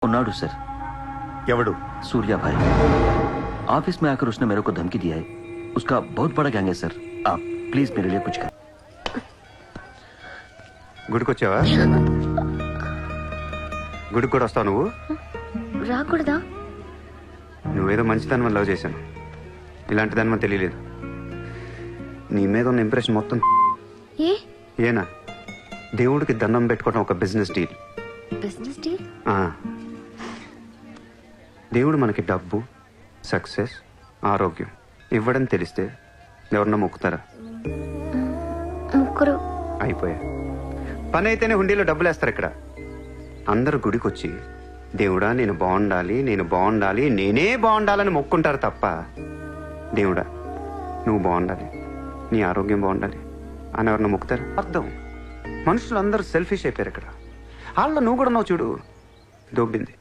उन्नाडु sir. ఎవడు? सूर्या भाई। Office में आकर उसने मेरे को धमकी दिया है। उसका बहुत बड़ा गैंग है सर। आप प्लीज मेरे लिए कुछ कर। గుడికి వచ్చావా? గుడికి కూడా వస్తావు నువ్వు? రాకూడదా? నువ్వేదో మంచిదాని వల్ల లవ్ చేశాను, ఇలాంటి దాని వల్ల తెలియలేదు. నీ మీద ఉన్న ఇంప్రెషన్ మొత్తం ఏ ఏనా దేవుడికి దండం పెట్టుకోవడం ఒక బిజినెస్ డీల్. Business deal? దేవుడు మనకి డబ్బు, సక్సెస్, ఆరోగ్యం ఇవ్వడం తెలిస్తే ఎవరన్నా మొక్కుతారా? ముగ్గురు. అయిపోయా. పని అయితేనే హుండీలో డబ్బులు వేస్తారు. ఇక్కడ అందరు గుడికి వచ్చి దేవుడా నేను బాగుండాలి, నేను బాగుండాలి, నేనే బాగుండాలని మొక్కుంటారు తప్ప దేవుడా నువ్వు బాగుండాలి, నీ ఆరోగ్యం బాగుండాలి అని ఎవరన్నా మొక్కుతారు? అర్థం. మనుషులు అందరూ సెల్ఫిష్ అయిపోయారు ఇక్కడ. వాళ్ళ నువ్వు కూడా ఉన్నావు చూడు, దొబ్బింది.